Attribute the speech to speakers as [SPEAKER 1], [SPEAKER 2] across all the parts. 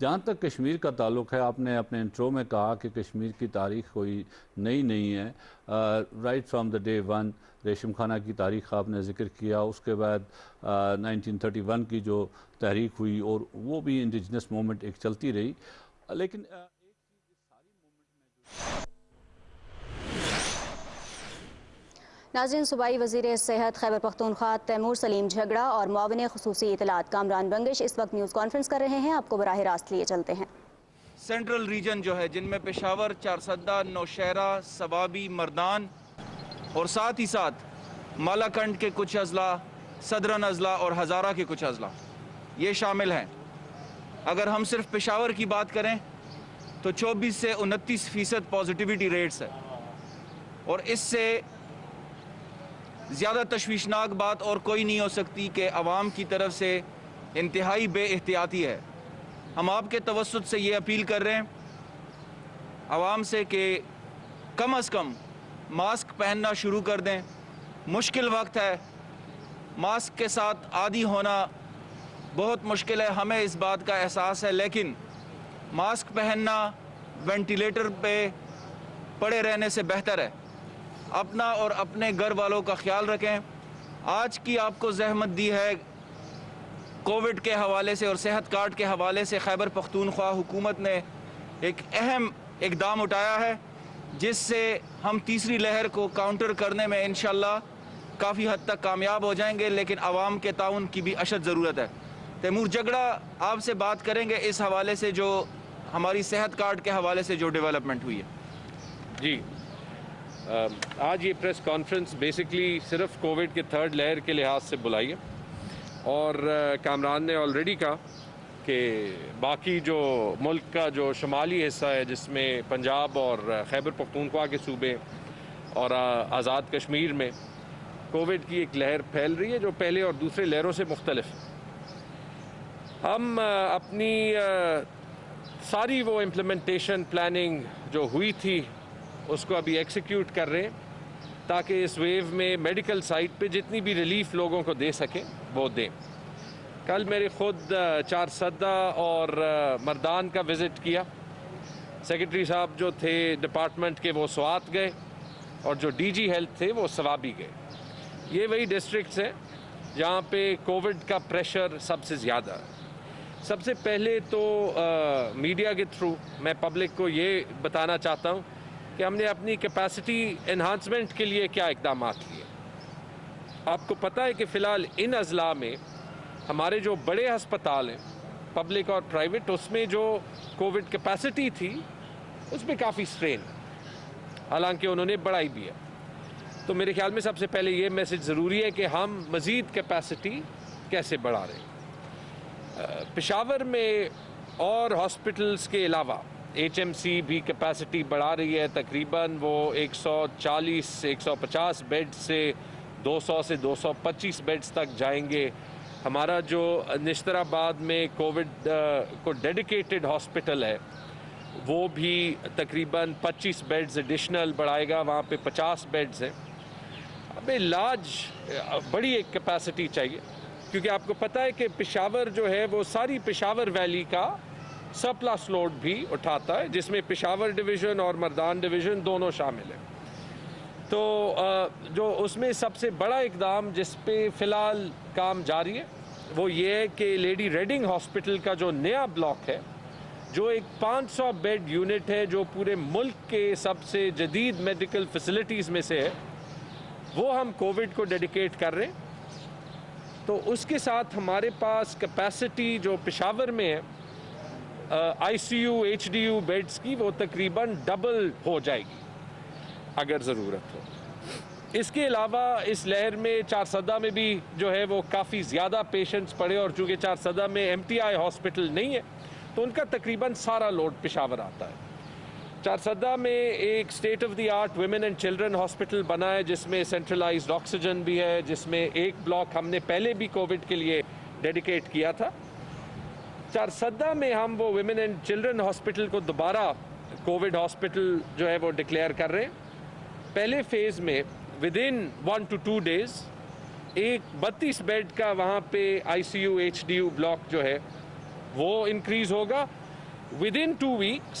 [SPEAKER 1] جہاں تک کشمیر کا تعلق ہے، آپ نے اپنے انٹرو میں کہا کہ کشمیر کی تاریخ کوئی نئی نہیں ہے. Right from the day one ریشم خانہ کی تاریخ آپ نے ذکر کیا، اس کے بعد 1931 کی جو تحریک ہوئی اور وہ بھی انڈیجنس موومنٹ ایک چلتی رہی. لیکن
[SPEAKER 2] ناظرین، صوبائی وزیر صحت خیبر پختونخوا تیمور سلیم جھگڑا اور معاون خصوصی اطلاعات کامران بنگش اس وقت نیوز کانفرنس کر رہے ہیں. آپ کو براہ راست لیے چلتے ہیں.
[SPEAKER 3] سینٹرل ریجن جو ہے، جن میں پشاور، چارسدہ، نوشہرہ، سوابی، مردان اور ساتھ ہی ساتھ مالاکنڈ کے کچھ اضلاع، صدرن اضلاع اور ہزارہ کے کچھ اضلاع یہ شامل ہیں. اگر ہم صرف پشاور کی بات کریں تو 24 سے 29% پازیٹیوٹی ریٹس ہے، اور اس سے زیادہ تشویشناک بات اور کوئی نہیں ہو سکتی کہ عوام کی طرف سے انتہائی بے احتیاطی ہے. ہم آپ کے توسط سے یہ اپیل کر رہے ہیں عوام سے کہ کم از کم ماسک پہننا شروع کر دیں. مشکل وقت ہے، ماسک کے ساتھ عادی ہونا بہت مشکل ہے، ہمیں اس بات کا احساس ہے، لیکن ماسک پہننا وینٹیلیٹر پہ پڑے رہنے سے بہتر ہے. اپنا اور اپنے گھر والوں کا خیال رکھیں. آج کی آپ کو زحمت دی ہے کووڈ کے حوالے سے اور صحت کارڈ کے حوالے سے. خیبر پختونخوا حکومت نے ایک اہم اقدام اٹھایا ہے جس سے ہم تیسری لہر کو کاؤنٹر کرنے میں انشاءاللہ کافی حد تک کامیاب ہو جائیں گے، لیکن عوام کے تعاون کی بھی اشد ضرورت ہے. تیمور جھگڑا آپ سے بات کریں گے اس حوالے سے جو ہماری صحت کارڈ کے حوالے سے جو ڈیولپمنٹ ہوئی ہے.
[SPEAKER 4] جی، آج یہ پریس کانفرنس بیسکلی صرف کووڈ کے تھرڈ لہر کے لحاظ سے بلائی ہے، اور کامران نے آلریڈی کہا کہ باقی جو ملک کا جو شمالی حصہ ہے جس میں پنجاب اور خیبر پختونخوا کے صوبے اور آزاد کشمیر میں کووڈ کی ایک لہر پھیل رہی ہے جو پہلے اور دوسرے لہروں سے مختلف ہے. ہم اپنی ساری وہ امپلیمنٹیشن پلاننگ جو ہوئی تھی اس کو ابھی ایکسیکیوٹ کر رہے ہیں تاکہ اس ویو میں میڈیکل سائٹ پہ جتنی بھی ریلیف لوگوں کو دے سکیں وہ دیں. کل میرے خود چارسدہ اور مردان کا وزٹ کیا. سیکرٹری صاحب جو تھے ڈپارٹمنٹ کے وہ سوات گئے اور جو ڈی جی ہیلتھ تھے وہ سوابی گئے. یہ وہی ڈسٹرکٹس ہیں جہاں پہ کووڈ کا پریشر سب سے زیادہ ہے. سب سے پہلے تو میڈیا کے تھرو میں پبلک کو یہ بتانا چاہتا ہوں کہ ہم نے اپنی کیپیسٹی انہانسمنٹ کے لیے کیا اقدامات لیے. آپ کو پتہ ہے کہ فی الحال ان اضلاع میں ہمارے جو بڑے ہسپتال ہیں پبلک اور پرائیویٹ، اس میں جو کووڈ کیپیسٹی تھی اس میں کافی سٹرین، حالانکہ انہوں نے بڑھائی بھی ہے. تو میرے خیال میں سب سے پہلے یہ میسج ضروری ہے کہ ہم مزید کیپیسٹی کیسے بڑھا رہے ہیں. پشاور میں اور ہاسپٹلز کے علاوہ ایچ ایم سی بھی کیپیسٹی بڑھا رہی ہے. تقریباً وہ 140-150 بیڈ سے 200 سے 225 بیڈز تک جائیں گے. ہمارا جو نشتر آباد میں کووڈ کو ڈیڈیکیٹڈ ہاسپٹل ہے وہ بھی تقریباً 25 بیڈز ایڈیشنل بڑھائے گا، وہاں پہ 50 بیڈز ہیں. اب بڑی ایک کیپیسٹی چاہیے کیونکہ آپ کو پتہ ہے کہ پشاور جو ہے وہ ساری پشاور ویلی کا سرپلس لوڈ بھی اٹھاتا ہے، جس میں پشاور ڈویژن اور مردان ڈویژن دونوں شامل ہیں. تو جو اس میں سب سے بڑا اقدام جس پہ فی الحال کام جاری ہے وہ یہ ہے کہ لیڈی ریڈنگ ہاسپٹل کا جو نیا بلاک ہے، جو ایک 500 بیڈ یونٹ ہے جو پورے ملک کے سب سے جدید میڈیکل فیسلٹیز میں سے ہے، وہ ہم کووڈ کو ڈیڈیکیٹ کر رہے ہیں. تو اس کے ساتھ ہمارے پاس کیپیسٹی جو پشاور میں ہے I C U H D U beds کی وہ تقریباً ڈبل ہو جائے گی اگر ضرورت ہو. اس کے علاوہ اس لہر میں چارسدہ میں بھی جو ہے وہ کافی زیادہ پیشنٹس پڑے، اور چونکہ چارسدہ میں ایم ٹی آئی ہاسپٹل نہیں ہے تو ان کا تقریباً سارا لوڈ پشاور آتا ہے. چارسدہ میں ایک state of the art women and children hospital بنا ہے جس میں سینٹرلائزڈ آکسیجن بھی ہے، جس میں ایک بلاک ہم نے پہلے بھی کووڈ کے لیے ڈیڈیکیٹ کیا تھا. چارسدہ میں ہم وہ ویمن اینڈ چلڈرن ہاسپٹل کو دوبارہ کووڈ ہاسپٹل جو ہے وہ ڈکلیئر کر رہے ہیں. پہلے فیز میں ود ان 1 to 2 days ایک 32 بیڈ کا وہاں پہ I C U H D U block جو ہے وہ انکریز ہوگا. within 2 weeks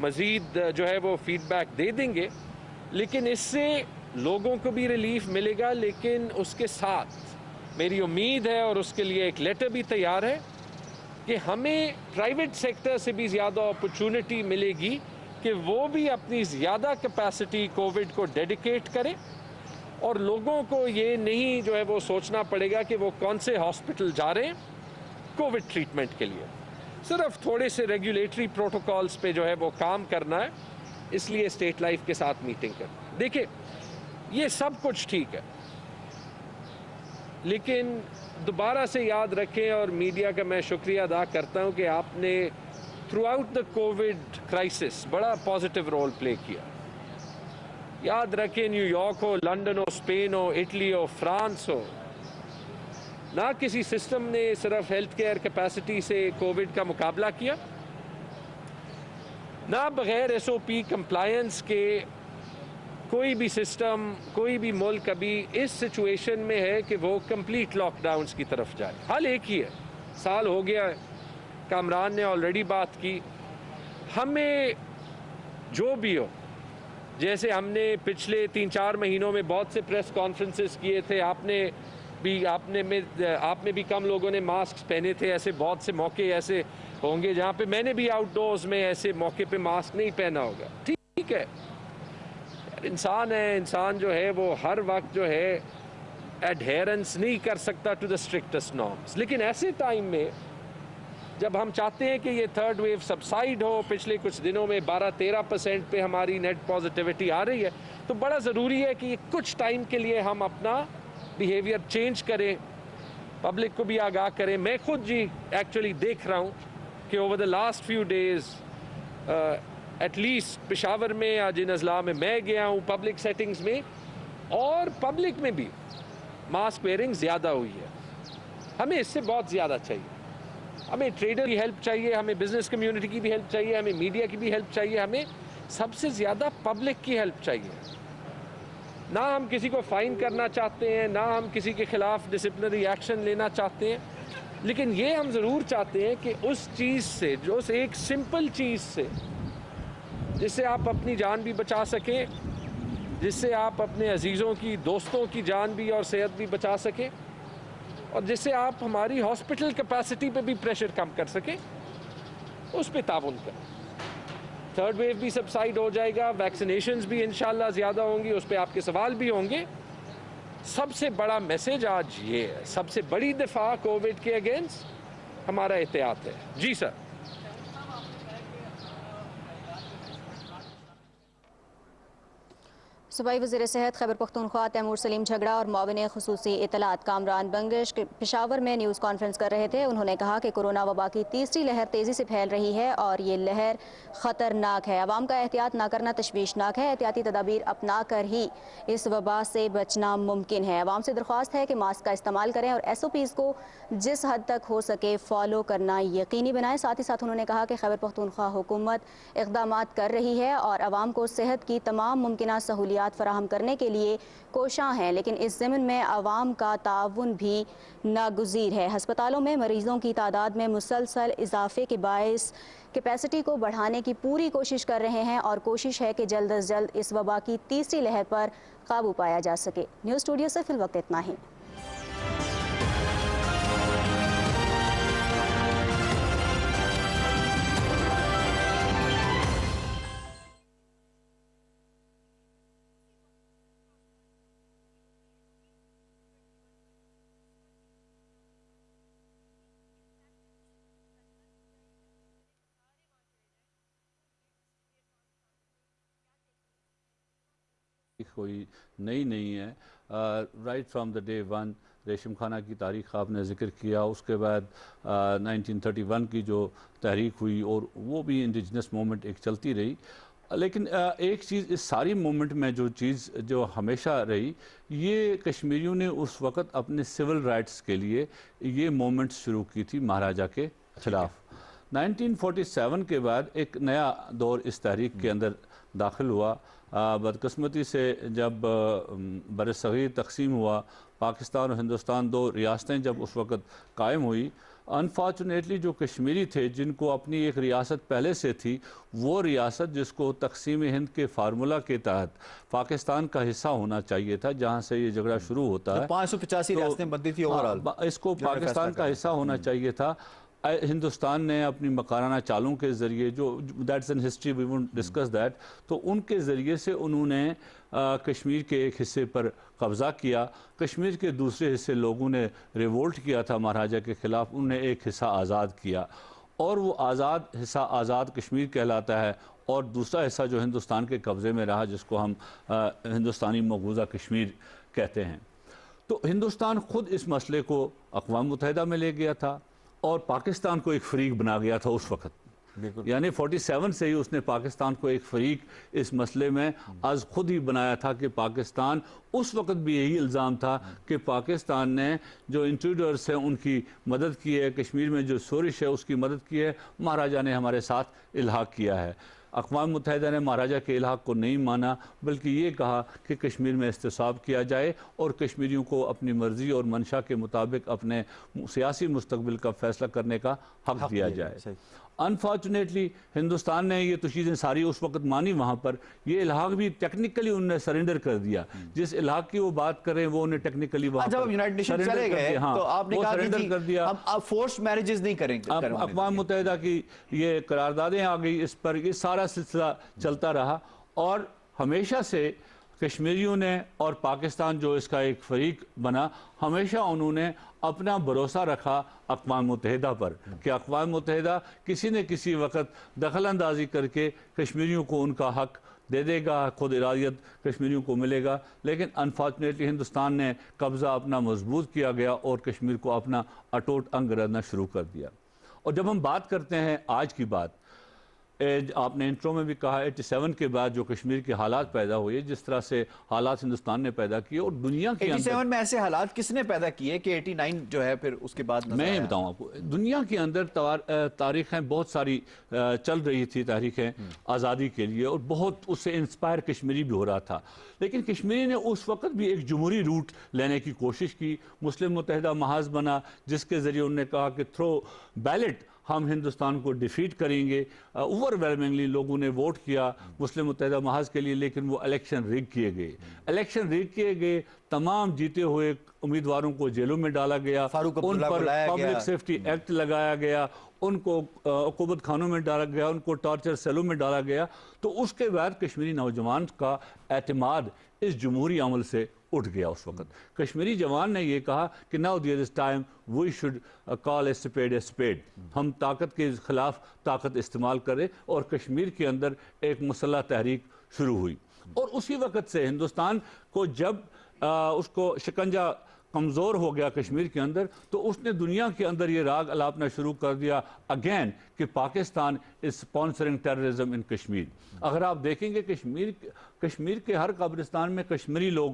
[SPEAKER 4] مزید جو ہے وہ فیڈ بیک دے دیں گے، لیکن اس سے لوگوں کو بھی ریلیف ملے گا، لیکن اس کے ساتھ میری امید ہے اور اس کے لیے ایک لیٹر بھی تیار ہے کہ ہمیں پرائیویٹ سیکٹر سے بھی زیادہ اپرچونٹی ملے گی کہ وہ بھی اپنی زیادہ کیپیسٹی کووڈ کو ڈیڈیکیٹ کرے، اور لوگوں کو یہ نہیں جو ہے وہ سوچنا پڑے گا کہ وہ کون سے ہاسپٹل جا رہے ہیں کووڈ ٹریٹمنٹ کے لیے، صرف تھوڑے سے ریگولیٹری پروٹوکالز پہ جو ہے وہ کام کرنا ہے۔ اس لیے اسٹیٹ لائف کے ساتھ میٹنگ کر دیکھیں، یہ سب کچھ ٹھیک ہے، لیکن دوبارہ سے یاد رکھیں، اور میڈیا کا میں شکریہ ادا کرتا ہوں کہ آپ نے through out the Covid crisis بڑا پازیٹیو رول پلے کیا۔ یاد رکھیں، نیو یارک ہو، لنڈن ہو، اسپین ہو، اٹلی ہو، فرانس ہو، نہ کسی سسٹم نے صرف ہیلتھ کیئر کیپیسٹی سے کووڈ کا مقابلہ کیا، نہ بغیر ایس او پی کمپلائنس کے کوئی بھی سسٹم، کوئی بھی ملک ابھی اس سچویشن میں ہے کہ وہ کمپلیٹ لاک ڈاؤنز کی طرف جائے۔ حل ایک ہی ہے، سال ہو گیا ہے، کامران نے آلریڈی بات کی، ہمیں جو بھی ہو، جیسے ہم نے پچھلے 3-4 مہینوں میں بہت سے پریس کانفرنسز کیے تھے، آپ میں بھی کم لوگوں نے ماسک پہنے تھے، ایسے بہت سے موقع ایسے ہوں گے جہاں پہ میں نے بھی آؤٹ ڈورز میں ایسے موقع پہ ماسک نہیں پہنا ہوگا، ٹھیک ہے، انسان ہے، انسان جو ہے وہ ہر وقت جو ہے ایڈہیرنس نہیں کر سکتا ٹو دا اسٹرکٹسٹ نارمز، لیکن ایسے ٹائم میں جب ہم چاہتے ہیں کہ یہ تھرڈ ویو سبسائڈ ہو، پچھلے کچھ دنوں میں 12-13% پہ ہماری نیٹ پازیٹیوٹی آ رہی ہے، تو بڑا ضروری ہے کہ یہ کچھ ٹائم کے لیے ہم اپنا بیہیویئر چینج کریں، پبلک کو بھی آگاہ کریں۔ میں خود ایکچولی دیکھ رہا ہوں کہ over the last few days at least Peshawar میں یا جن اضلاع میں گیا ہوں پبلک سیٹنگز میں اور پبلک میں بھی ماسک ویئرنگ زیادہ ہوئی ہے۔ ہمیں اس سے بہت زیادہ چاہیے، ہمیں ٹریڈر کی ہیلپ چاہیے، ہمیں بزنس کمیونٹی کی بھی ہیلپ چاہیے، ہمیں میڈیا کی بھی ہیلپ چاہیے، ہمیں سب سے زیادہ پبلک کی ہیلپ چاہیے۔ نہ ہم کسی کو فائن کرنا چاہتے ہیں، نہ ہم کسی کے خلاف ڈسپلنری ایکشن لینا چاہتے ہیں، لیکن یہ ہم ضرور چاہتے ہیں کہ اس چیز سے، جو اس ایک سمپل چیز سے جس سے آپ اپنی جان بھی بچا سکیں، جس سے آپ اپنے عزیزوں کی، دوستوں کی جان بھی اور صحت بھی بچا سکیں، اور جس سے آپ ہماری ہاسپٹل کیپیسٹی پہ بھی پریشر کم کر سکیں، اس پہ تعاون کریں۔ تھرڈ ویو بھی سبسائڈ ہو جائے گا، ویکسینیشنز بھی انشاءاللہ زیادہ ہوں گی، اس پہ آپ کے سوال بھی ہوں گے۔ سب سے بڑا میسج آج یہ ہے، سب سے بڑی دفاع کووڈ کے اگینسٹ ہمارا احتیاط ہے۔ جی سر۔
[SPEAKER 2] صوبائی وزیر صحت خیبر پختونخوا تیمور سلیم جھگڑا اور معاون خصوصی اطلاعات کامران بنگش پشاور میں نیوز کانفرنس کر رہے تھے۔ انہوں نے کہا کہ کورونا وبا کی تیسری لہر تیزی سے پھیل رہی ہے اور یہ لہر خطرناک ہے، عوام کا احتیاط نہ کرنا تشویشناک ہے، احتیاطی تدابیر اپنا کر ہی اس وبا سے بچنا ممکن ہے۔ عوام سے درخواست ہے کہ ماسک کا استعمال کریں اور ایس او پیز کو جس حد تک ہو سکے فالو کرنا یقینی بنائیں۔ ساتھ ہی ساتھ انہوں نے کہا کہ خیبر پختونخوا حکومت اقدامات کر رہی ہے اور عوام کو صحت کی تمام ممکنہ سہولیات فراہم کرنے کے لیے کوشاں ہیں، لیکن اس ضمن میں عوام کا تعاون بھی ناگزیر ہے۔ ہسپتالوں میں مریضوں کی تعداد میں مسلسل اضافے کے باعث کیپیسٹی کو بڑھانے کی پوری کوشش کر رہے ہیں اور کوشش ہے کہ جلد از جلد اس وبا کی تیسری لہر پر قابو پایا جا سکے۔ نیوز اسٹوڈیو سے فی الوقت اتنا ہی۔
[SPEAKER 1] کوئی نئی نہیں ہے، right from the day one ریشم خانہ کی تاریخ آپ نے ذکر کیا، اس کے بعد 1931 کی جو تحریک ہوئی اور وہ بھی انڈیجنس موومنٹ ایک چلتی رہی، لیکن ایک چیز اس ساری موومنٹ میں جو چیز جو ہمیشہ رہی، یہ کشمیریوں نے اس وقت اپنے سول رائٹس کے لیے یہ موومنٹ شروع کی تھی مہاراجہ کے خلاف۔ 1947 کے بعد ایک نیا دور اس تحریک کے اندر داخل ہوا۔ بدقسمتی سے جب برصغیر تقسیم ہوا، پاکستان اور ہندوستان دو ریاستیں جب اس وقت قائم ہوئی، انفارچونیٹلی جو کشمیری تھے جن کو اپنی ایک ریاست پہلے سے تھی، وہ ریاست جس کو تقسیم ہند کے فارمولا کے تحت پاکستان کا حصہ ہونا چاہیے تھا، جہاں سے یہ جھگڑا شروع ہوتا ہے،
[SPEAKER 5] 585 ریاستیں بنتی تھی اوورال،
[SPEAKER 1] اس کو پاکستان کا حصہ ہونا چاہیے تھا۔ ہندوستان نے اپنی مکارانہ چالوں کے ذریعے، جو that's in history we won't discuss that, تو ان کے ذریعے سے انہوں نے کشمیر کے ایک حصے پر قبضہ کیا، کشمیر کے دوسرے حصے لوگوں نے ریوولٹ کیا تھا مہاراجہ کے خلاف، انہوں نے ایک حصہ آزاد کیا، اور وہ حصہ آزاد کشمیر کہلاتا ہے، اور دوسرا حصہ جو ہندوستان کے قبضے میں رہا جس کو ہم ہندوستانی مقبوضہ کشمیر کہتے ہیں۔ تو ہندوستان خود اس مسئلے کو اقوام متحدہ میں لے گیا تھا اور پاکستان کو ایک فریق بنا گیا تھا اس وقت، یعنی 47 سے ہی اس نے پاکستان کو ایک فریق اس مسئلے میں از خود ہی بنایا تھا کہ پاکستان، اس وقت بھی یہی الزام تھا کہ پاکستان نے جو انٹروڈرز ہیں ان کی مدد کی ہے، کشمیر میں جو شورش ہے اس کی مدد کی ہے، مہاراجہ نے ہمارے ساتھ الحاق کیا ہے۔ اقوام متحدہ نے مہاراجہ کے الحاق کو نہیں مانا، بلکہ یہ کہا کہ کشمیر میں احتساب کیا جائے اور کشمیریوں کو اپنی مرضی اور منشا کے مطابق اپنے سیاسی مستقبل کا فیصلہ کرنے کا حق دیا جائے۔ انفارچونیٹلی ہندوستان نے یہ تو چیزیں ساری اس وقت مانی، وہاں پر یہ الحاق بھی ٹیکنیکلی انہوں نے سرنڈر کر دیا، جس الحاق کی وہ بات کریں وہ انہیں ٹیکنیکلی وہاں
[SPEAKER 5] جب یونائٹڈ نیشن چلے گئے تو آپ نے کہا کہ ہم فورس میرجز نہیں کریں گے،
[SPEAKER 1] اقوام متحدہ کی یہ قراردادیں آ گئی، اس پر یہ سارا سلسلہ چلتا رہا، اور ہمیشہ سے کشمیریوں نے اور پاکستان جو اس کا ایک فریق بنا، ہمیشہ انہوں نے اپنا بھروسہ رکھا اقوام متحدہ پر کہ اقوام متحدہ کسی نہ کسی وقت دخل اندازی کر کے کشمیریوں کو ان کا حق دے دے گا، خود ارادیت کشمیریوں کو ملے گا۔ لیکن انفارچونیٹلی ہندوستان نے قبضہ اپنا مضبوط کیا گیا اور کشمیر کو اپنا اٹوٹ انگ رہنا شروع کر دیا۔ اور جب ہم بات کرتے ہیں آج کی بات، آپ نے انٹرو میں بھی کہا 87 کے بعد جو کشمیر کے حالات پیدا ہوئے، جس طرح سے حالات ہندوستان نے پیدا کیے، اور دنیا کے
[SPEAKER 5] 87 میں ایسے حالات کس نے پیدا کیے کہ 89 جو ہے پھر اس کے بعد نظر آیا؟
[SPEAKER 1] میں بتاؤں آپ کو، دنیا کے اندر تاریخیں بہت ساری چل رہی تھی، تحریکیں آزادی کے لیے، اور بہت اس سے انسپائر کشمیری بھی ہو رہا تھا، لیکن کشمیری نے اس وقت بھی ایک جمہوری روٹ لینے کی کوشش کی۔ مسلم متحدہ محاذ بنا جس کے ذریعے انہوں نے کہا کہ تھرو بیلٹ ہم ہندوستان کو ڈیفیٹ کریں گے۔ اوور ویلمنگلی لوگوں نے ووٹ کیا مسلم متحدہ محاذ کے لیے، لیکن وہ الیکشن ریگ کیے گئے، تمام جیتے ہوئے امیدواروں کو جیلوں میں ڈالا گیا، ان پر پبلک سیفٹی ایکٹ لگایا گیا، ان کو عقوبت خانوں میں ڈالا گیا، ان کو ٹارچر سیلوں میں ڈالا گیا۔ تو اس کے بعد کشمیری نوجوان کا اعتماد اس جمہوری عمل سے اٹھ گیا۔ اس وقت کشمیری جوان نے یہ کہا کہ now there is time we should call a spade، ہم طاقت کے خلاف طاقت استعمال کریں، اور کشمیر کے اندر ایک مسلح تحریک شروع ہوئی۔ اور اسی وقت سے ہندوستان کو جب اس کو شکنجہ کمزور ہو گیا کشمیر کے اندر، تو اس نے دنیا کے اندر یہ راگ الاپنا شروع کر دیا اگین کہ Pakistan is sponsoring terrorism in Kashmir. اگر آپ دیکھیں گے کشمیر کے ہر قبرستان میں کشمیری لوگ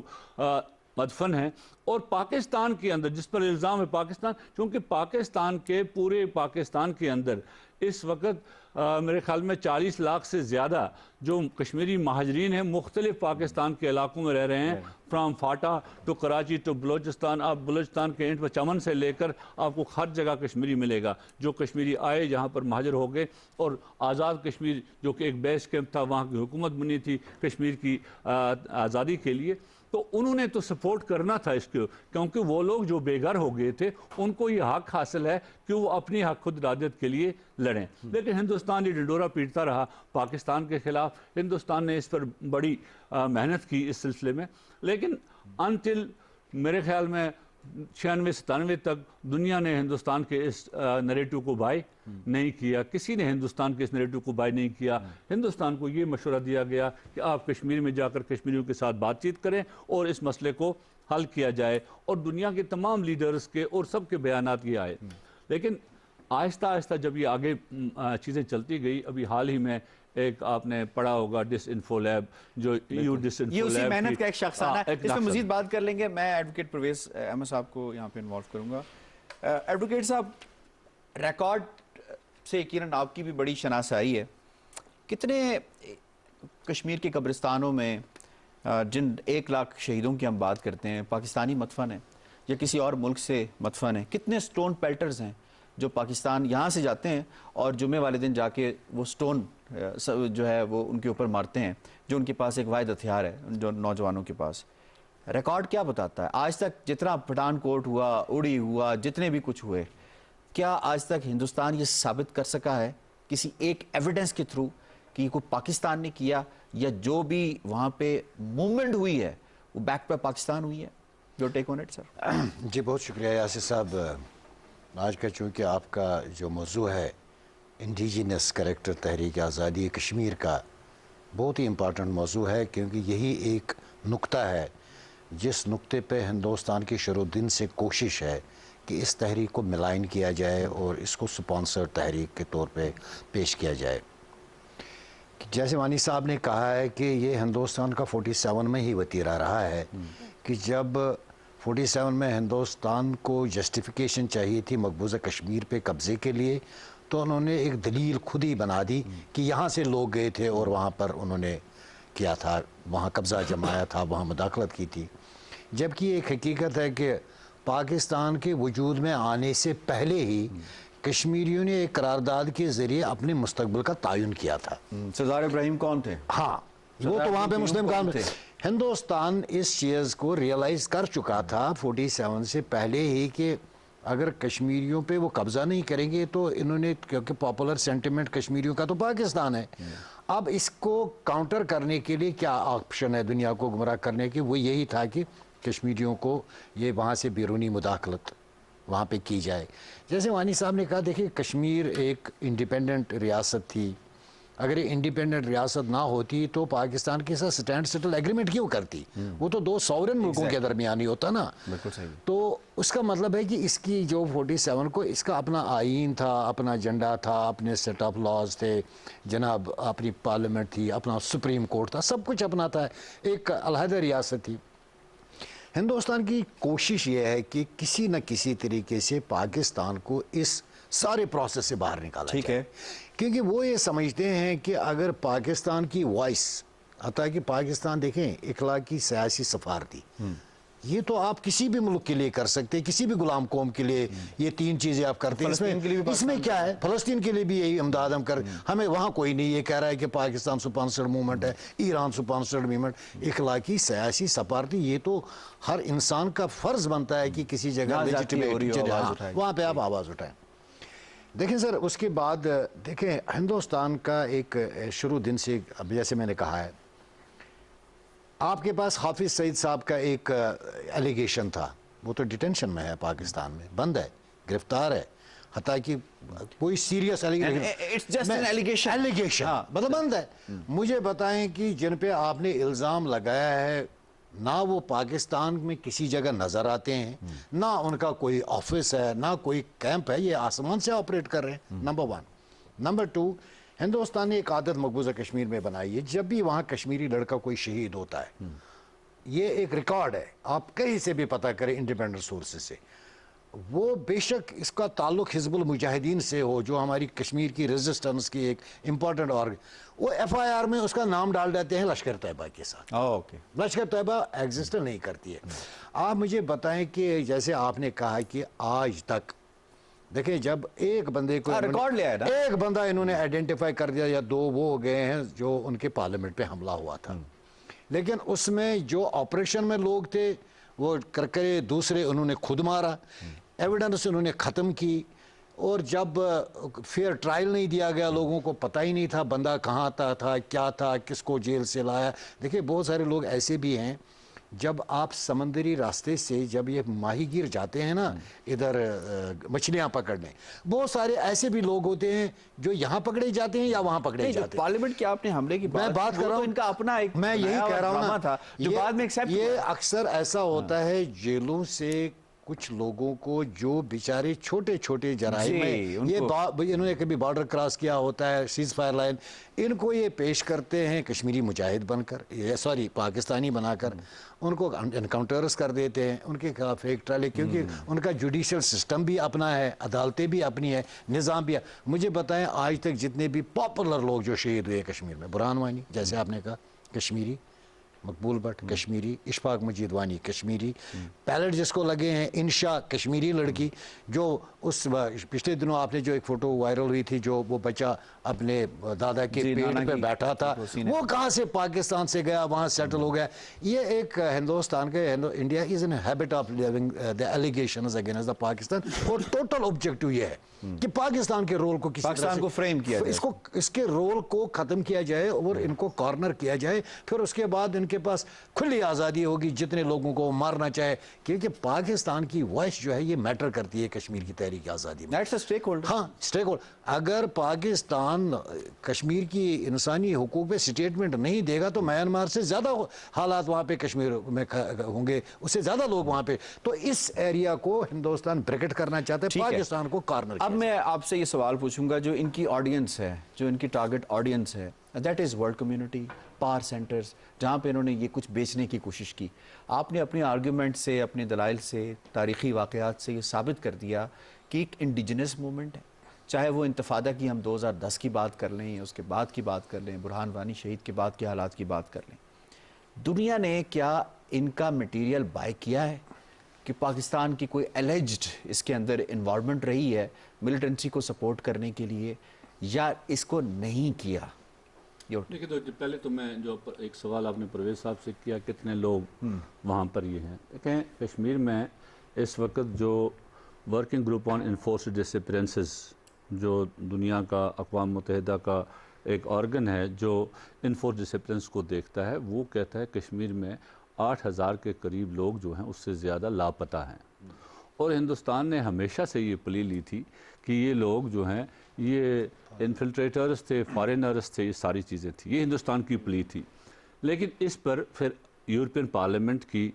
[SPEAKER 1] مدفن ہیں، اور پاکستان کے اندر جس پر الزام ہے پاکستان، چونکہ پاکستان کے پورے پاکستان کے اندر اس وقت میرے خیال میں 40 لاکھ سے زیادہ جو کشمیری مہاجرین ہیں مختلف پاکستان کے علاقوں میں رہ رہے ہیں، from FATA to Karachi to Balochistan, آپ بلوچستان کے اینٹ پر چمن سے لے کر آپ کو ہر جگہ کشمیری ملے گا، جو کشمیری آئے جہاں پر مہاجر ہو گئے، اور آزاد کشمیر جو کہ ایک بیس کیمپ تھا، وہاں کی حکومت بنی تھی کشمیر کی آزادی کے لیے، تو انہوں نے تو سپورٹ کرنا تھا اس کو، کیونکہ وہ لوگ جو بے گھر ہو گئے تھے ان کو یہ حق حاصل ہے کہ وہ اپنی حق خود ارادیت کے لیے لڑیں۔ لیکن ہندوستان یہ ڈنڈورا پیٹتا رہا پاکستان کے خلاف، ہندوستان نے اس پر بڑی محنت کی اس سلسلے میں، لیکن انٹل میرے خیال میں 96-97 تک دنیا نے ہندوستان کے اس نریٹو کو بائی نہیں کیا، کسی نے ہندوستان کے اس نریٹو کو بائی نہیں کیا۔ ہندوستان کو یہ مشورہ دیا گیا کہ آپ کشمیر میں جا کر کشمیریوں کے ساتھ بات چیت کریں اور اس مسئلے کو حل کیا جائے، اور دنیا کے تمام لیڈرز کے اور سب کے بیانات یہ آئے۔ لیکن آہستہ آہستہ جب یہ آگے چیزیں چلتی گئی، ابھی حال ہی میں ایک آپ نے پڑھا ہوگا ڈس انفو لیب، جو ڈس انفو لیب،
[SPEAKER 5] یہ اسی محنت کا ایک شخصانہ ہے، اس میں مزید بات کر لیں گے۔ میں ایڈوکیٹ پرویز احمد صاحب کو یہاں پہ انوالو کروں گا۔ ایڈوکیٹ صاحب، ریکارڈ سے یقیناً آپ کی بھی بڑی شناسائی ہے، کتنے کشمیر کے قبرستانوں میں جن 1 لاکھ شہیدوں کی ہم بات کرتے ہیں پاکستانی مدفن ہیں یا کسی اور ملک سے مدفن ہیں، کتنے سٹون پیلٹرز ہیں جو پاکستان یہاں سے جاتے ہیں اور جمعے والے دن جا کے وہ سٹون جو ہے وہ ان کے اوپر مارتے ہیں, جو ان کے پاس ایک واحد ہتھیار ہے جو نوجوانوں کے پاس. ریکارڈ کیا بتاتا ہے آج تک جتنا پٹھان کوٹ ہوا, اڑی ہوا, جتنے بھی کچھ ہوئے, کیا آج تک ہندوستان یہ ثابت کر سکا ہے کسی ایک ایویڈنس کے تھرو کہ یہ کوئی پاکستان نے کیا, یا جو بھی وہاں پہ موومنٹ ہوئی ہے وہ بیک پہ پاکستان ہوئی ہے؟ جو ٹیک آن اٹ سر.
[SPEAKER 6] جی بہت شکریہ یاسر صاحب. آج کا چونکہ آپ کا جو موضوع ہے انڈیجینس کریکٹر تحریک آزادی کشمیر کا, بہت ہی امپارٹنٹ موضوع ہے, کیونکہ یہی ایک نقطہ ہے جس نقطے پہ ہندوستان کی شروع دن سے کوشش ہے کہ اس تحریک کو ملائن کیا جائے اور اس کو سپانسر تحریک کے طور پہ پیش کیا جائے. جیسے وانی صاحب نے کہا ہے کہ یہ ہندوستان کا 47 میں ہی وتیرہ رہا ہے کہ جب 47 میں ہندوستان کو جسٹیفیکیشن چاہیے تھی مقبوضہ کشمیر پہ قبضے کے لیے, تو انہوں نے ایک دلیل خود ہی بنا دی کہ یہاں سے لوگ گئے تھے اور وہاں پر انہوں نے کیا تھا, وہاں قبضہ جمایا تھا, وہاں مداخلت کی تھی. جبکہ ایک حقیقت ہے کہ پاکستان کے وجود میں آنے سے پہلے ہی کشمیریوں نے ایک قرارداد کے ذریعے اپنے مستقبل کا تعین کیا تھا.
[SPEAKER 5] سردار ابراہیم کون تھے؟
[SPEAKER 6] ہاں, وہ تو وہاں پہ مسلم کام تھے. ہندوستان اس چیز کو ریئلائز کر چکا تھا 47 سے پہلے ہی کہ اگر کشمیریوں پہ وہ قبضہ نہیں کریں گے تو انہوں نے, کیونکہ پاپولر سینٹیمنٹ کشمیریوں کا تو پاکستان ہے, اب اس کو کاؤنٹر کرنے کے لیے کیا آپشن ہے دنیا کو گمراہ کرنے کے, وہ یہی تھا کہ کشمیریوں کو یہ وہاں سے بیرونی مداخلت وہاں پہ کی جائے. جیسے وانی صاحب نے کہا, دیکھیں کشمیر ایک انڈیپینڈنٹ ریاست تھی, اگر یہ انڈیپینڈنٹ ریاست نہ ہوتی تو پاکستان کے ساتھ سٹینڈ سٹل ایگریمنٹ کیوں کرتی؟ وہ تو دو سورن ملکوں کے درمیان ہی ہوتا نا. تو اس کا مطلب ہے کہ اس کی جو 47 کو اس کا اپنا آئین تھا, اپنا ایجنڈا تھا, اپنے سیٹ آف لاز تھے جناب, اپنی پارلیمنٹ تھی, اپنا سپریم کورٹ تھا, سب کچھ اپنا تھا, ایک علیحدہ ریاست تھی. ہندوستان کی کوشش یہ ہے کہ کسی نہ کسی طریقے سے پاکستان کو اس سارے پروسیس سے باہر نکالا جائے, کیونکہ وہ یہ سمجھتے ہیں کہ اگر پاکستان کی وائس, حتیٰ کہ پاکستان دیکھیں اخلاقی سیاسی سفارتی, یہ تو آپ کسی بھی ملک کے لیے کر سکتے, کسی بھی غلام قوم کے لیے یہ 3 چیزیں آپ کرتے ہیں. اس میں کیا ہے, فلسطین کے لیے بھی یہی امداد ہم کر, ہمیں وہاں کوئی نہیں یہ کہہ رہا ہے کہ پاکستان سپانسرڈ موومنٹ ہے, ایران سپانسرڈ موومنٹ. اخلاقی سیاسی سفارتی یہ تو ہر انسان کا فرض بنتا ہے کہ کسی جگہ وہاں پہ آپ آواز اٹھائیں. دیکھیں سر, اس کے بعد دیکھیں ہندوستان کا ایک شروع دن سے, اب جیسے میں نے کہا ہے, آپ کے پاس حافظ سعید صاحب کا ایک ایلیگیشن تھا, وہ تو ڈیٹینشن میں ہے, پاکستان میں بند ہے, گرفتار ہے, حتیٰ کہ کوئی سیریس ایلیگیشن مطلب بند ہے. مجھے بتائیں کہ جن پہ آپ نے الزام لگایا ہے نہ وہ پاکستان میں کسی جگہ نظر آتے ہیں, نہ ان کا کوئی آفس ہے, نہ کوئی کیمپ ہے, یہ آسمان سے آپریٹ کر رہے ہیں. نمبر 1. نمبر 2, ہندوستان نے ایک عادت مقبوضہ کشمیر میں بنائی ہے, جب بھی وہاں کشمیری لڑکا کوئی شہید ہوتا ہے, یہ ایک ریکارڈ ہے, آپ کہیں سے بھی پتہ کریں انڈیپینڈنٹ سورسز سے, وہ بے شک اس کا تعلق حزب المجاہدین سے ہو جو ہماری کشمیر کی ریزسٹنس کی ایک امپورٹنٹ وہ FIR میں اس کا نام ڈال دیتے ہیں لشکر طیبہ کے ساتھ. لشکر طیبہ ایگزسٹ نہیں کرتی ہے. آپ مجھے بتائیں کہ جیسے آپ نے کہا کہ آج تک دیکھیں جب ایک بندے کو ریکارڈ لیا ہے نا, ایک بندہ انہوں نے آئیڈینٹیفائی کر دیا یا 2 وہ گئے ہیں جو ان کے پارلیمنٹ پہ حملہ ہوا تھا, لیکن اس میں جو آپریشن میں لوگ تھے وہ کرکرے دوسرے انہوں نے خود مارا, ایویڈنس انہوں نے ختم کی, اور جب فیئر ٹرائل نہیں دیا گیا, لوگوں کو پتہ ہی نہیں تھا بندہ کہاں تھا کیا تھا, کس کو جیل سے لایا. دیکھیں بہت سارے لوگ ایسے بھی ہیں, جب آپ سمندری راستے سے جب یہ ماہی گیر جاتے ہیں نا ادھر مچھلیاں پکڑنے, بہت سارے ایسے بھی لوگ ہوتے ہیں جو یہاں پکڑے جاتے ہیں یا وہاں پکڑے جاتے ہیں.
[SPEAKER 5] پارلیمنٹ کے آپ نے حملے کی
[SPEAKER 6] بات کر رہا ہوں,
[SPEAKER 5] ان کا اپنا ایک
[SPEAKER 6] میں یہی کہہ رہا ہوں
[SPEAKER 5] تھا جو بعد میں ایکسیپٹ ہوا.
[SPEAKER 6] یہ اکثر ایسا ہوتا ہے جیلوں سے کچھ لوگوں کو جو بیچارے چھوٹے چھوٹے جرائم میں یہ انہوں نے کبھی بارڈر کراس کیا ہوتا ہے, سیز فائر لائن, ان کو یہ پیش کرتے ہیں کشمیری مجاہد بن کر, سوری پاکستانی بنا کر, ان کو انکاؤنٹرز کر دیتے ہیں, ان کے خلاف ایک ٹرالے, کیونکہ ان کا جوڈیشل سسٹم بھی اپنا ہے, عدالتیں بھی اپنی ہے, نظام بھی ہے. مجھے بتائیں آج تک جتنے بھی پاپولر لوگ جو شہید ہوئے کشمیر میں, برہان وانی جیسے آپ نے کہا کشمیری, مقبول بٹ کشمیری, اشفاق مجید وانی کشمیری, پیلٹ جس کو لگے ہیں انشا کشمیری لڑکی, جو اس پچھلے دنوں آپ نے جو ایک فوٹو وائرل ہوئی تھی, جو وہ بچہ اپنے دادا کے پیٹ پہ بیٹھا تھا, وہ کہاں سے پاکستان سے گیا, وہاں سیٹل ہو گیا. یہ ایک ہندوستان کے India is in habit of leaving the allegations against the Pakistan, اور ٹوٹل آبجیکٹو یہ ہے کہ پاکستان کے رول کو کسی
[SPEAKER 5] پاکستان کو فریم کیا جائے,
[SPEAKER 6] اس کے رول کو ختم کیا جائے اور ان کو کارنر کیا جائے, پھر اس کے بعد ان کے پاس کھلی آزادی ہوگی جتنے لوگوں کو مارنا چاہے, کیونکہ پاکستان کی وائس جو ہے یہ میٹر کرتی ہے کشمیر کی تحریک آزادی میں. ہاں اسٹیک ہولڈر. اگر پاکستان کشمیر کی انسانی حقوق پہ سٹیٹمنٹ نہیں دے گا تو میانمار سے زیادہ حالات وہاں پہ کشمیر میں ہوں گے, اس سے زیادہ لوگ وہاں پہ. تو اس ایریا کو ہندوستان بریکٹ کرنا چاہتا ہے, پاکستان کو کارنر.
[SPEAKER 5] اب میں آپ سے یہ سوال پوچھوں گا, جو ان کی آڈینس ہے, جو ان کی ٹارگٹ آڈینس ہے, that is world community, power centres, جہاں پہ انہوں نے یہ کچھ بیچنے کی کوشش کی. آپ نے اپنے آرگیومنٹ سے, اپنے دلائل سے, تاریخی واقعات سے یہ ثابت کر دیا کہ ایک انڈیجنس موومنٹ ہے. چاہے وہ انتفادہ کی ہم 2010 کی بات کر لیں, اس کے بعد کی بات کر لیں, برہان وانی شہید کے بعد کے حالات کی بات کر لیں, دنیا نے کیا ان کا مٹیریل بائی کیا ہے کہ پاکستان کی کوئی ایلیجڈ اس کے اندر انوالومنٹ رہی ہے ملیٹنسی کو سپورٹ کرنے کے لیے, یا اس کو نہیں کیا؟
[SPEAKER 1] دیکھیں تو پہلے تو میں جو ایک سوال آپ نے پرویز صاحب سے کیا کتنے لوگ وہاں پر یہ ہیں, دیکھیں کشمیر میں اس وقت جو ورکنگ گروپ آن انفورسڈ ڈسپیرنسز, جو دنیا کا اقوام متحدہ کا ایک آرگن ہے جو انفورس ڈسپیرنس کو دیکھتا ہے, وہ کہتا ہے کشمیر میں 8,000 کے قریب لوگ جو ہیں اس سے زیادہ لاپتہ ہیں. اور ہندوستان نے ہمیشہ سے یہ پلی لی تھی کہ یہ لوگ جو ہیں یہ انفلٹریٹرز تھے, فارینرز تھے, یہ ساری چیزیں تھیں, یہ ہندوستان کی پلی تھی. لیکن اس پر پھر یورپین پارلیمنٹ کی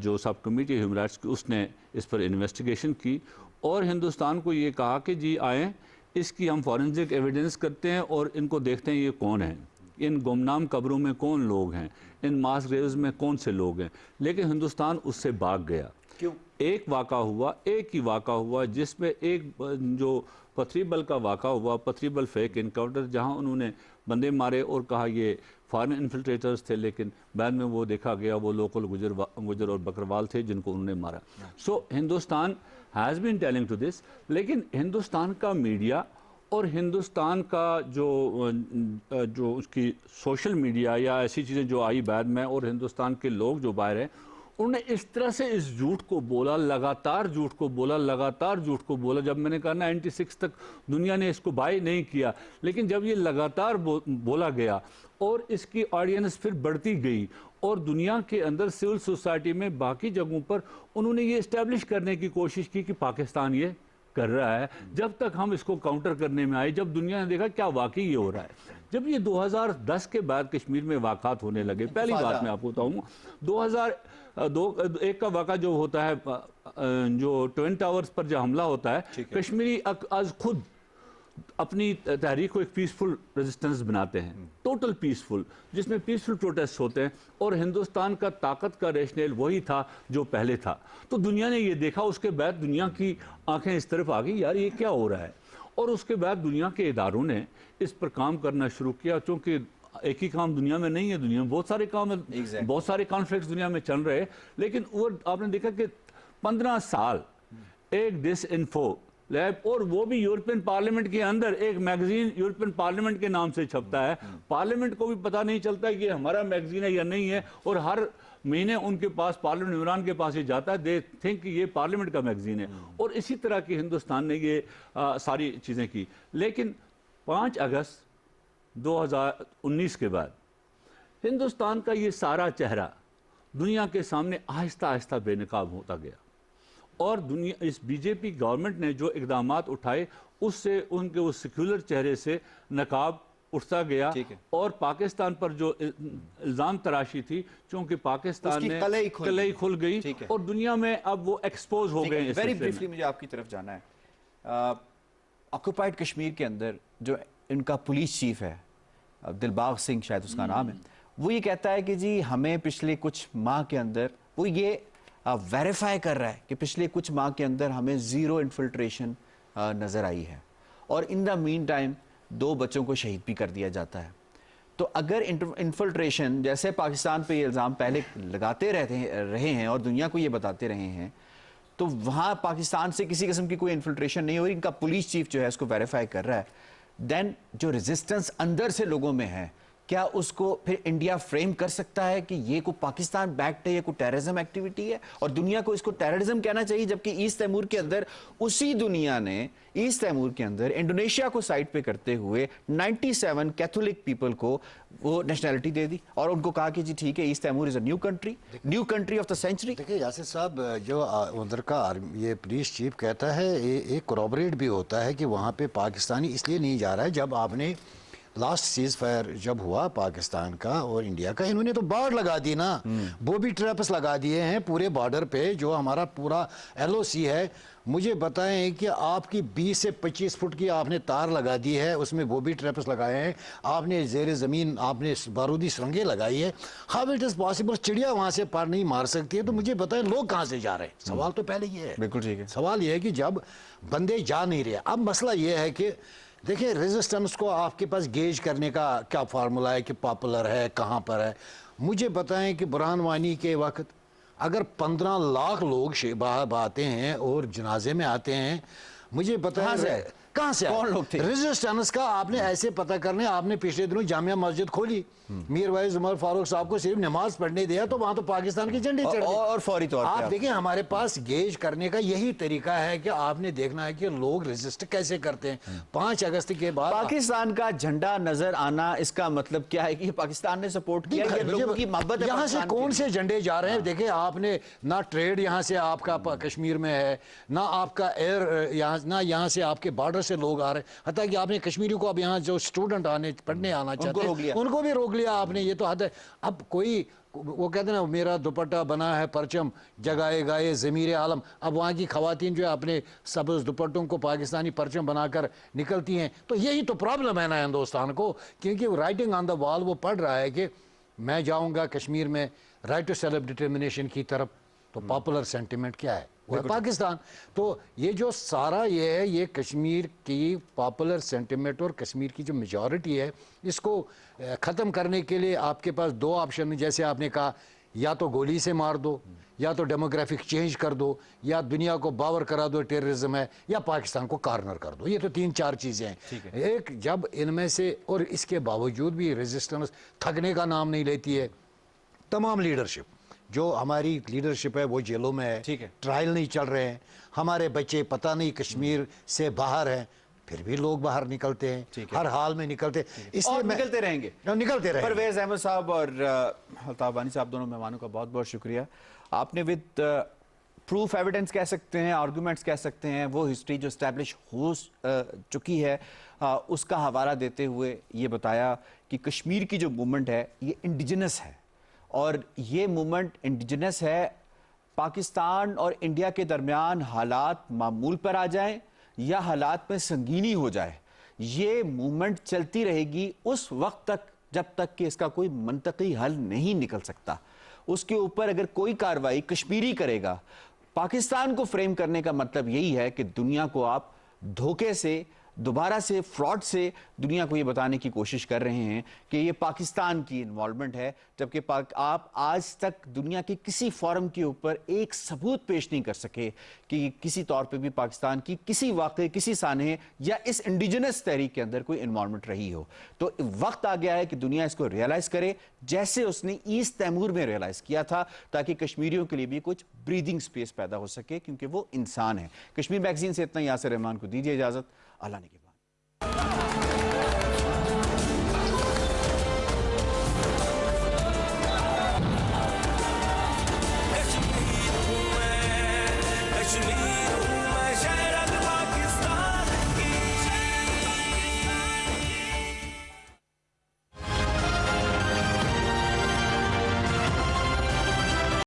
[SPEAKER 1] جو سب کمیٹی ہیومن رائٹس کی, اس نے اس پر انویسٹیگیشن کی اور ہندوستان کو یہ کہا کہ جی آئیں, اس کی ہم فورنزک ایویڈنس کرتے ہیں اور ان کو دیکھتے ہیں یہ کون ہیں, ان گمنام قبروں میں کون لوگ ہیں, ان ماس گریوز میں کون سے لوگ ہیں. لیکن ہندوستان اس سے بھاگ گیا.
[SPEAKER 5] کیوں؟
[SPEAKER 1] ایک ہی واقعہ ہوا جس میں ایک جو پتھریبل کا واقعہ ہوا, پتھریبل فیک انکاؤنٹر, جہاں انہوں نے بندے مارے اور کہا یہ فارن انفلٹریٹرز تھے, لیکن بعد میں وہ دیکھا گیا وہ لوکل گجر اور بکروال تھے جن کو انہوں نے مارا. So Hindustan has been telling to this, لیکن ہندوستان کا میڈیا اور ہندوستان کا جو اس کی سوشل میڈیا یا ایسی چیزیں جو آئی بعد میں, اور ہندوستان کے لوگ جو باہر ہیں, انہوں نے اس طرح سے اس جھوٹ کو بولا, لگاتار جھوٹ کو بولا. جب میں نے کہا 96 تک دنیا نے اس کو بائی نہیں کیا, لیکن جب یہ لگاتار بولا گیا اور اس کی آڈینس پھر بڑھتی گئی, اور دنیا کے اندر سول سوسائٹی میں باقی جگہوں پر انہوں نے یہ اسٹیبلش کرنے کی کوشش کی کہ پاکستان یہ کر رہا ہے. جب تک ہم اس کو کاؤنٹر کرنے میں آئے, جب دنیا نے دیکھا کیا واقعی یہ ہو رہا ہے, جب یہ 2010 کے بعد کشمیر میں واقعات ہونے لگے, پہلی بات میں آپ کو بتاؤں 2001 کا واقعہ جو ہوتا ہے, جو ٹوین ٹاورز پر جو حملہ ہوتا ہے, کشمیری از خود اپنی تحریک کو ایک پیسفل ریزسٹنس بناتے ہیں, ٹوٹل پیسفل, جس میں پیسفل پروٹیسٹ ہوتے ہیں, اور ہندوستان کا طاقت کا ریشنل وہی تھا جو پہلے تھا. تو دنیا نے یہ دیکھا, اس کے بعد دنیا کی آنکھیں اس طرف آ گئی, یار یہ کیا ہو رہا ہے, اور اس کے بعد دنیا کے اداروں نے اس پر کام کرنا شروع کیا. چونکہ ایک ہی کام دنیا میں نہیں ہے, دنیا میں بہت سارے کام ہیں, بہت سارے کانفلکٹس دنیا میں چل رہے, لیکن وہ آپ نے دیکھا کہ 15 سال ایک ڈس انفو لیب, اور وہ بھی یورپین پارلیمنٹ کے اندر ایک میگزین یورپین پارلیمنٹ کے نام سے چھپتا ہے. پارلیمنٹ کو بھی پتہ نہیں چلتا کہ یہ ہمارا میگزین ہے یا نہیں ہے, اور ہر مہینے ان کے پاس پارلیمنٹ عمران کے پاس ہی جاتا ہے, دے تھنک کہ یہ پارلیمنٹ کا میگزین ہے. اور اسی طرح کی ہندوستان نے یہ ساری چیزیں کی. لیکن 5 اگست 2019 کے بعد ہندوستان کا یہ سارا چہرہ دنیا کے سامنے آہستہ آہستہ بے نقاب ہوتا گیا, اور اس بی جے پی گورنمنٹ نے جو اقدامات اٹھائے اس سے ان کے اس سیکولر چہرے سے نقاب اٹھتا گیا, اور پاکستان پر جو الزام تراشی تھی, چونکہ پاکستان نے کلئی کھل گئی اور دنیا میں اب وہ ایکسپوز ہو گئے.
[SPEAKER 5] ویری بریفلی مجھے آپ کی طرف جانا ہے. آکوپائڈ کشمیر کے اندر جو ان کا پولیس چیف ہے, دلباغ سنگھ شاید اس کا نام ہے, وہ یہ کہتا ہے کہ جی ہمیں پچھلے کچھ ماہ کے اندر, وہ یہ ویریفائی کر رہا ہے کہ پچھلے کچھ ماہ کے اندر ہمیں 0 انفلٹریشن نظر آئی ہے, اور ان دا مین ٹائم 2 بچوں کو شہید بھی کر دیا جاتا ہے. تو اگر انفلٹریشن جیسے پاکستان پہ یہ الزام پہلے لگاتے رہے ہیں اور دنیا کو یہ بتاتے رہے ہیں، تو وہاں پاکستان سے کسی قسم کی کوئی انفلٹریشن نہیں ہو رہی، ان کا پولیس چیف جو ہے اس کو ویریفائی کر رہا ہے، دین جو ریزسٹنس اندر سے لوگوں میں ہے، کیا اس کو پھر انڈیا فریم کر سکتا ہے کہ یہ کوئی پاکستان بیکڈ ہے، یہ کوئی ٹیررزم ایکٹیویٹی ہے؟ اور دنیا کو اس کو ٹیررزم کہنا چاہیے، جبکہ ایسٹ تیمور کے اندر اسی دنیا نے ایسٹ تیمور کے اندر انڈونیشیا کو سائڈ پہ کرتے ہوئے 97 کیتھولک پیپل کو وہ نیشنلٹی دے دی اور ان کو کہا کہ جی ٹھیک ہے East Timor is a new country of the century.
[SPEAKER 6] دیکھیں یاسر صاحب، جو ادھر کا یہ پولیس چیف کہتا ہے ایک کورابریٹ بھی ہوتا ہے کہ وہاں پہ پاکستانی اس لیے نہیں جا رہا ہے. جب آپ نے لاسٹ سیز فائر جب ہوا پاکستان کا اور انڈیا کا، انہوں نے تو بارڈ لگا دی نا، بوبی ٹریپس لگا دیے ہیں پورے بارڈر پہ، جو ہمارا پورا ایل او سی ہے. مجھے بتائیں کہ آپ کی 20 سے 25 فٹ کی آپ نے تار لگا دی ہے، اس میں بوبی ٹریپس لگائے ہیں، آپ نے زیر زمین آپ نے بارودی سرنگیں لگائی ہے. How it is possible? چڑیا وہاں سے پار نہیں مار سکتی ہے. تو مجھے بتائیں لوگ کہاں سے جا رہے ہیں؟ سوال تو پہلے یہ ہے.
[SPEAKER 5] بالکل ٹھیک ہے.
[SPEAKER 6] سوال یہ ہے کہ جب بندے جا نہیں رہے، اب مسئلہ یہ ہے کہ دیکھیں ریزسٹنس کو آپ کے پاس گیج کرنے کا کیا فارمولا ہے کہ پاپولر ہے کہاں پر ہے. مجھے بتائیں کہ برہان وانی کے وقت اگر 15 لاکھ لوگ شباب آتے ہیں اور جنازے میں آتے ہیں، مجھے بتائیں کہاں سے
[SPEAKER 5] کون لوگ تھے؟
[SPEAKER 6] ریزسٹنس کا آپ نے ایسے پتہ کرنے. آپ نے پچھلے دنوں جامعہ مسجد کھولی، میر وائز عمر فاروق صاحب کو صرف نماز پڑھنے دیا تو وہاں تو پاکستان کے جھنڈے چڑھ گئے.
[SPEAKER 5] اور فوری طور پہ
[SPEAKER 6] آپ دیکھیں ہمارے پاس گیج کرنے کا یہی طریقہ ہے کہ آپ نے دیکھنا ہے کہ لوگ ریزسٹ کیسے کرتے ہیں. 5 اگست کے بعد
[SPEAKER 5] پاکستان کا جھنڈا نظر آنا اس کا مطلب کیا ہے کہ پاکستان نے سپورٹ کیا ہے، لوگوں کی محبت ہے.
[SPEAKER 6] یہاں سے کون سے جھنڈے جا رہے ہیں؟ دیکھیں آپ نے نہ ٹریڈ یہاں سے آپ کا کشمیر میں ہے، نہ آپ کا ایئر، نہ یہاں سے آپ کے بارڈر سے لوگ آ رہے ہیں. حتیٰ کہ آپ نے کشمیری کو اب یہاں جو اسٹوڈنٹ پڑھنے آنا چاہتے ہیں ان کو بھی روک لیا آپ نے. یہ تو حد ہے. اب کوئی وہ کہتے ہیں نا میرا دوپٹہ بنا ہے پرچم جگائے گائے ضمیر عالم. اب وہاں کی خواتین جو ہے اپنے سبز دوپٹوں کو پاکستانی پرچم بنا کر نکلتی ہیں. تو یہی تو پرابلم ہے نا ہندوستان کو، کیونکہ رائٹنگ آن دا وال وہ پڑھ رہا ہے کہ میں جاؤں گا کشمیر میں رائٹ ٹو سیلف ڈٹرمنیشن کی طرف. تو پاپولر سینٹیمنٹ کیا ہے؟ وہ ہے پاکستان. تو یہ جو سارا یہ ہے، یہ کشمیر کی پاپولر سینٹیمنٹ اور کشمیر کی جو میجورٹی ہے، اس کو ختم کرنے کے لیے آپ کے پاس 2 آپشن ہیں. جیسے آپ نے کہا یا تو گولی سے مار دو، یا تو ڈیموگرافک چینج کر دو، یا دنیا کو باور کرا دو ٹیررزم ہے، یا پاکستان کو کارنر کر دو. یہ تو 3-4 چیزیں ہیں. ایک جب ان میں سے، اور اس کے باوجود بھی ریزسٹنس تھکنے کا نام نہیں لیتی ہے. تمام لیڈرشپ جو ہماری لیڈرشپ ہے وہ جیلوں میں ہے، ٹرائل نہیں چل رہے ہیں. ہمارے بچے پتہ نہیں کشمیر سے باہر ہیں، پھر بھی لوگ باہر نکلتے ہیں، ہر حال میں نکلتے ہیں. اس لیے
[SPEAKER 5] نکلتے رہیں گے. پرویز احمد صاحب اور الطاف بانی صاحب دونوں مہمانوں کا بہت بہت شکریہ. آپ نے ود پروف ایویڈنس کہہ سکتے ہیں، آرگومنٹس کہہ سکتے ہیں، وہ ہسٹری جو اسٹیبلش ہو چکی ہے اس کا حوالہ دیتے ہوئے یہ بتایا کہ کشمیر کی جو موومنٹ ہے یہ انڈیجنس ہے، اور یہ موومنٹ انڈیجنس ہے. پاکستان اور انڈیا کے درمیان حالات معمول پر آ جائیں یا حالات میں سنگینی ہو جائے، یہ موومنٹ چلتی رہے گی اس وقت تک جب تک کہ اس کا کوئی منطقی حل نہیں نکل سکتا. اس کے اوپر اگر کوئی کارروائی کشمیری کرے گا، پاکستان کو فریم کرنے کا مطلب یہی ہے کہ دنیا کو آپ دھوکے سے، دوبارہ سے فراڈ سے دنیا کو یہ بتانے کی کوشش کر رہے ہیں کہ یہ پاکستان کی انوالومنٹ ہے، جبکہ آپ آج تک دنیا کے کسی فورم کے اوپر ایک ثبوت پیش نہیں کر سکے کہ کسی طور پہ بھی پاکستان کی کسی واقعے، کسی سانحے یا اس انڈیجنس تحریک کے اندر کوئی انوالومنٹ رہی ہو. تو وقت آ گیا ہے کہ دنیا اس کو ریئلائز کرے، جیسے اس نے ایسٹ تیمور میں ریئلائز کیا تھا، تاکہ کشمیریوں کے لیے بھی کچھ بریدنگ سپیس پیدا ہو سکے، کیونکہ وہ انسان ہیں. کشمیر میگزین سے اتنا. یاسر رحمان کو دیجیے اجازت. اللہ نے کے بعد